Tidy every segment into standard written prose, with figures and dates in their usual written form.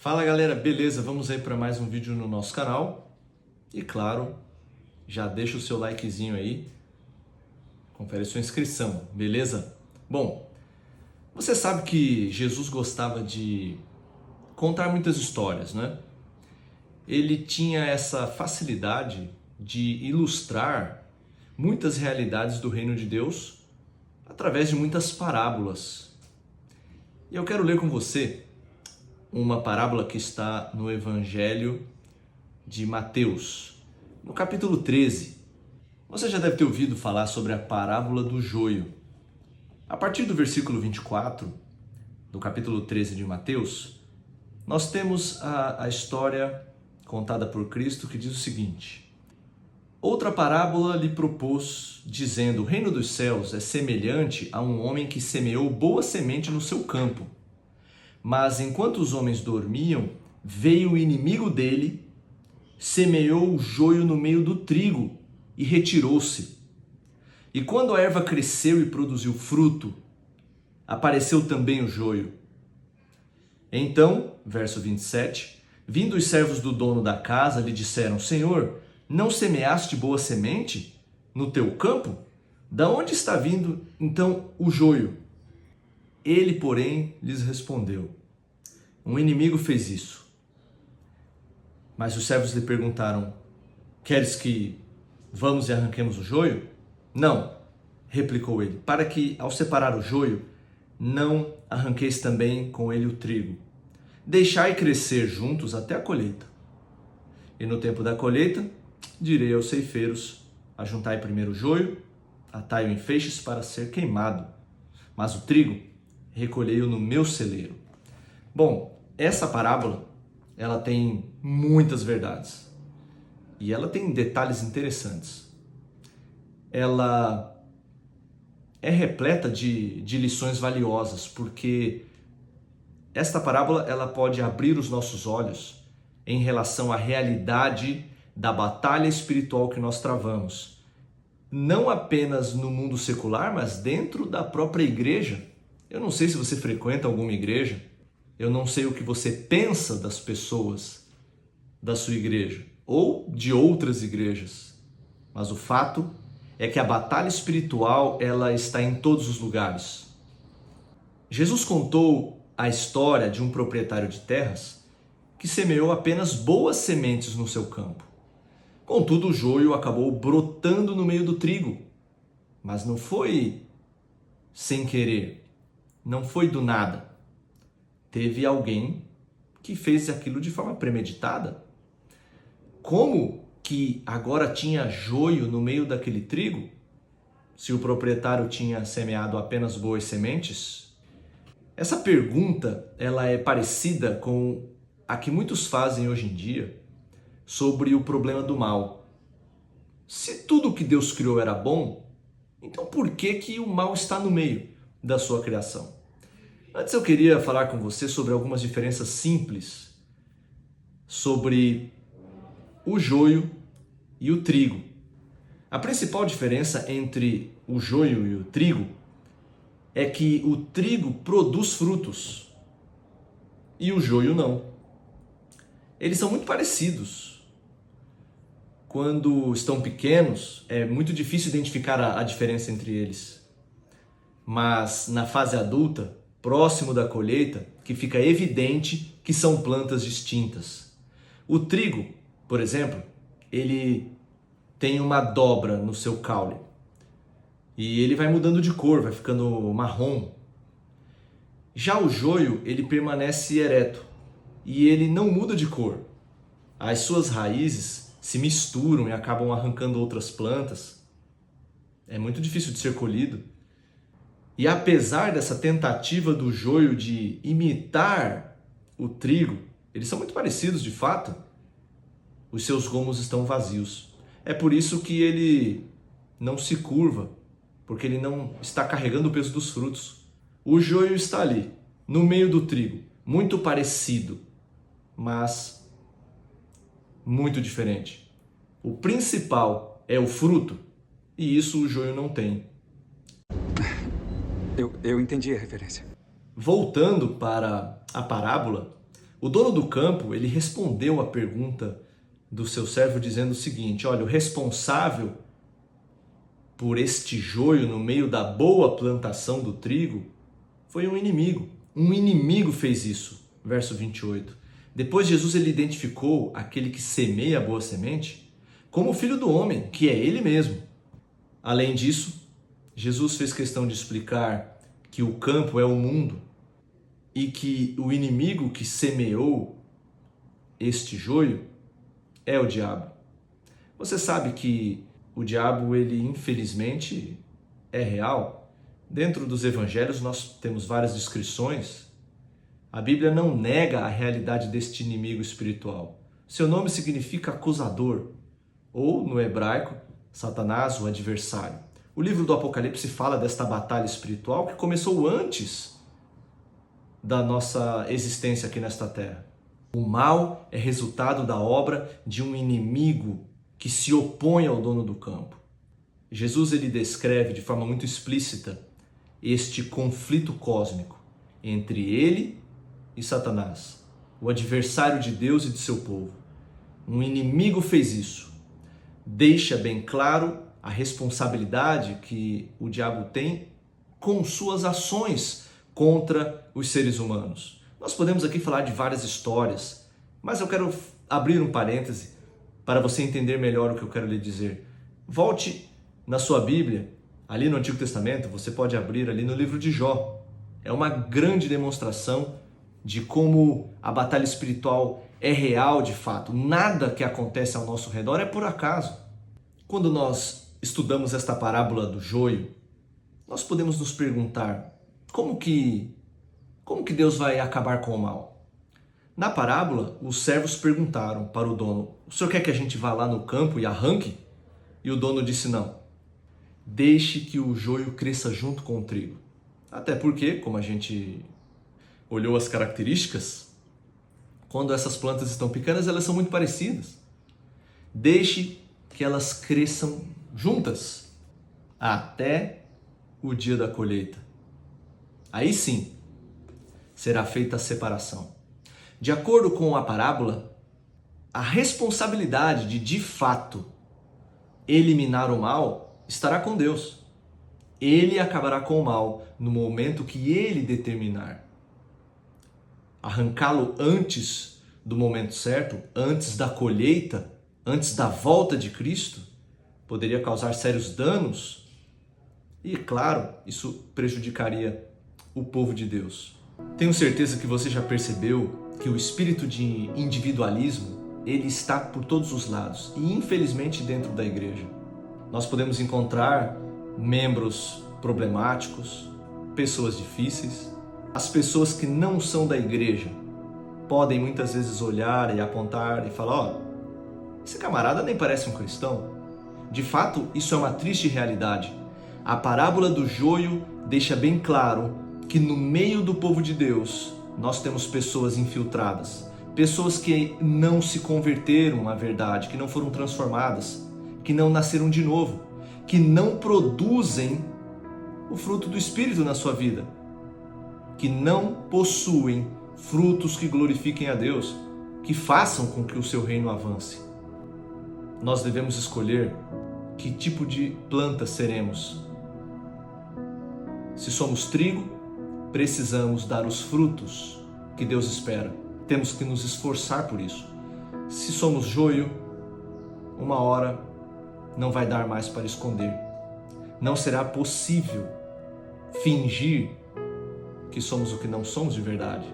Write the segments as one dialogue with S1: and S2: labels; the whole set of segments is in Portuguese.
S1: Fala galera, beleza? Vamos aí para mais um vídeo no nosso canal. E claro, já deixa o seu likezinho aí, confere sua inscrição, beleza? Bom, você sabe que Jesus gostava de contar muitas histórias, né? Ele tinha essa facilidade de ilustrar muitas realidades do reino de Deus através de muitas parábolas. E eu quero ler com você uma parábola que está no Evangelho de Mateus, no capítulo 13. Você já deve ter ouvido falar sobre a parábola do joio. A partir do versículo 24, do capítulo 13 de Mateus, nós temos a história contada por Cristo que diz o seguinte: outra parábola lhe propôs, dizendo: o reino dos céus é semelhante a um homem que semeou boa semente no seu campo. Mas enquanto os homens dormiam, veio o inimigo dele, semeou o joio no meio do trigo e retirou-se. E quando a erva cresceu e produziu fruto, apareceu também o joio. Então, verso 27, vindo os servos do dono da casa, lhe disseram: Senhor, não semeaste boa semente no teu campo? Da onde está vindo então o joio? Ele, porém, lhes respondeu: um inimigo fez isso. Mas os servos lhe perguntaram: queres que vamos e arranquemos o joio? Não, replicou ele, para que, ao separar o joio, não arranqueis também com ele o trigo. Deixai crescer juntos até a colheita. E no tempo da colheita, direi aos ceifeiros: ajuntai primeiro o joio, atai-o em feixes para ser queimado, mas o trigo recolhei-o no meu celeiro. Bom, essa parábola, ela tem muitas verdades e ela tem detalhes interessantes. Ela é repleta de lições valiosas, porque esta parábola ela pode abrir os nossos olhos em relação à realidade da batalha espiritual que nós travamos, não apenas no mundo secular, mas dentro da própria igreja. Eu não sei se você frequenta alguma igreja, eu não sei o que você pensa das pessoas da sua igreja ou de outras igrejas, mas o fato é que a batalha espiritual ela está em todos os lugares. Jesus contou a história de um proprietário de terras que semeou apenas boas sementes no seu campo. Contudo, o joio acabou brotando no meio do trigo, mas não foi sem querer, não foi do nada. Teve alguém que fez aquilo de forma premeditada. Como que agora tinha joio no meio daquele trigo, se o proprietário tinha semeado apenas boas sementes? Essa pergunta ela é parecida com a que muitos fazem hoje em dia sobre o problema do mal. Se tudo que Deus criou era bom, então por que o mal está no meio da sua criação? Antes eu queria falar com você sobre algumas diferenças simples sobre o joio e o trigo. A principal diferença entre o joio e o trigo é que o trigo produz frutos e o joio não. Eles são muito parecidos. Quando estão pequenos, é muito difícil identificar a diferença entre eles. Mas na fase adulta, próximo da colheita, que fica evidente que são plantas distintas. O trigo, por exemplo, ele tem uma dobra no seu caule e ele vai mudando de cor, vai ficando marrom. Já o joio, ele permanece ereto e ele não muda de cor. As suas raízes se misturam e acabam arrancando outras plantas. É muito difícil de ser colhido. E apesar dessa tentativa do joio de imitar o trigo, eles são muito parecidos de fato, os seus gomos estão vazios. É por isso que ele não se curva, porque ele não está carregando o peso dos frutos. O joio está ali, no meio do trigo, muito parecido, mas muito diferente. O principal é o fruto, e isso o joio não tem.
S2: Eu entendi a referência.
S1: Voltando para a parábola, O dono do campo, ele respondeu à pergunta do seu servo dizendo o seguinte: olha, o responsável por este joio no meio da boa plantação do trigo foi um inimigo. Um inimigo fez isso. Verso 28. Depois Jesus ele identificou aquele que semeia a boa semente como o filho do homem, que é ele mesmo. Além disso, Jesus fez questão de explicar que o campo é o mundo e que o inimigo que semeou este joio é o diabo. Você sabe que o diabo, ele infelizmente é real. Dentro dos evangelhos nós temos várias descrições. A Bíblia não nega a realidade deste inimigo espiritual. Seu nome significa acusador, ou no hebraico, Satanás, o adversário. O livro do Apocalipse fala desta batalha espiritual que começou antes da nossa existência aqui nesta terra. O mal é resultado da obra de um inimigo que se opõe ao dono do campo. Jesus ele descreve de forma muito explícita este conflito cósmico entre ele e Satanás, o adversário de Deus e de seu povo. Um inimigo fez isso. Deixa bem claro a responsabilidade que o diabo tem com suas ações contra os seres humanos. Nós podemos aqui falar de várias histórias, mas eu quero abrir um parêntese para você entender melhor o que eu quero lhe dizer. Volte na sua Bíblia, ali no Antigo Testamento, você pode abrir ali no livro de Jó. É uma grande demonstração de como a batalha espiritual é real de fato. Nada que acontece ao nosso redor é por acaso. Quando nós estudamos esta parábola do joio, nós podemos nos perguntar como que Deus vai acabar com o mal? Na parábola, os servos perguntaram para o dono: o senhor quer que a gente vá lá no campo e arranque? E o dono disse: não, deixe que o joio cresça junto com o trigo. Até porque, como a gente olhou as características, quando essas plantas estão pequenas, elas são muito parecidas. Deixe que elas cresçam juntas até o dia da colheita. Aí sim, será feita a separação. De acordo com a parábola, a responsabilidade de fato, eliminar o mal estará com Deus. Ele acabará com o mal no momento que ele determinar. Arrancá-lo antes do momento certo, antes da colheita, antes da volta de Cristo, poderia causar sérios danos e, claro, isso prejudicaria o povo de Deus. Tenho certeza que você já percebeu que o espírito de individualismo, ele está por todos os lados e infelizmente dentro da igreja. Nós podemos encontrar membros problemáticos, pessoas difíceis. As pessoas que não são da igreja podem muitas vezes olhar e apontar e falar: ó, esse camarada nem parece um cristão. De fato, isso é uma triste realidade. A parábola do joio deixa bem claro que no meio do povo de Deus nós temos pessoas infiltradas, pessoas que não se converteram à verdade, que não foram transformadas, que não nasceram de novo, que não produzem o fruto do Espírito na sua vida, que não possuem frutos que glorifiquem a Deus, que façam com que o seu reino avance. Nós devemos escolher que tipo de planta seremos. Se somos trigo, precisamos dar os frutos que Deus espera. Temos que nos esforçar por isso. Se somos joio, uma hora não vai dar mais para esconder. Não será possível fingir que somos o que não somos de verdade.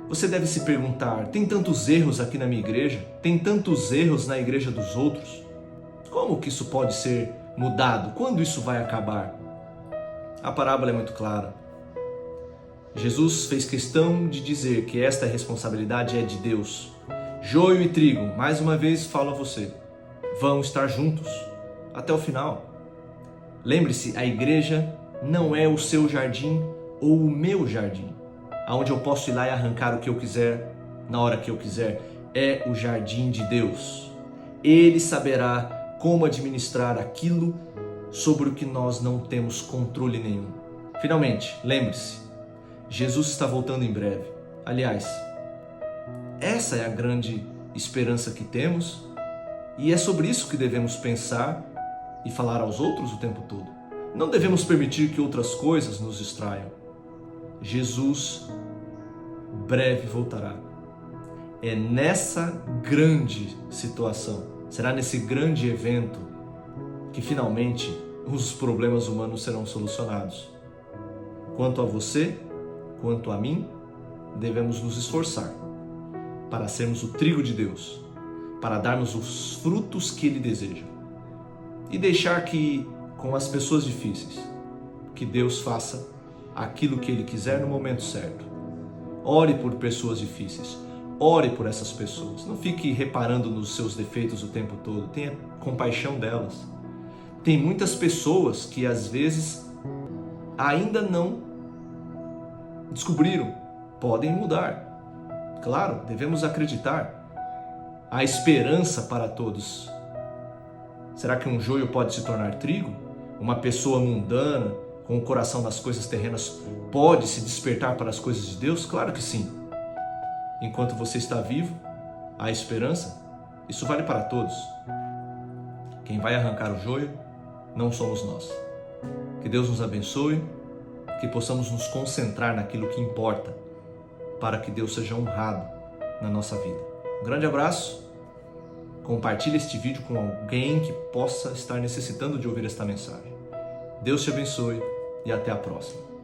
S1: Você deve se perguntar: tem tantos erros aqui na minha igreja? Tem tantos erros na igreja dos outros? Como que isso pode ser mudado? Quando isso vai acabar? A parábola é muito clara. Jesus fez questão de dizer que esta responsabilidade é de Deus. Joio e trigo, mais uma vez falo a você, vão estar juntos até o final. Lembre-se, a igreja não é o seu jardim ou o meu jardim, onde eu posso ir lá e arrancar o que eu quiser, na hora que eu quiser. É o jardim de Deus. Ele saberá como administrar aquilo sobre o que nós não temos controle nenhum. Finalmente, lembre-se, Jesus está voltando em breve. Aliás, Essa é a grande esperança que temos e é sobre isso que devemos pensar e falar aos outros o tempo todo. Não devemos permitir que outras coisas nos distraiam. Jesus breve voltará. É nessa grande situação, será nesse grande evento que finalmente os problemas humanos serão solucionados. Quanto a você, quanto a mim, devemos nos esforçar para sermos o trigo de Deus, para darmos os frutos que Ele deseja e deixar que, com as pessoas difíceis, que Deus faça aquilo que Ele quiser no momento certo. Ore por pessoas difíceis, ore por essas pessoas, não fique reparando nos seus defeitos o tempo todo, tenha compaixão delas. Tem muitas pessoas que às vezes ainda não descobriram, podem mudar. Claro, devemos acreditar. Há esperança para todos. Será que um joio pode se tornar trigo? Uma pessoa mundana, com o coração nas coisas terrenas, pode se despertar para as coisas de Deus? Claro que sim. Enquanto você está vivo, há esperança. Isso vale para todos. Quem vai arrancar o joio não somos nós. Que Deus nos abençoe, que possamos nos concentrar naquilo que importa, para que Deus seja honrado na nossa vida. Um grande abraço, compartilhe este vídeo com alguém que possa estar necessitando de ouvir esta mensagem. Deus te abençoe e até a próxima.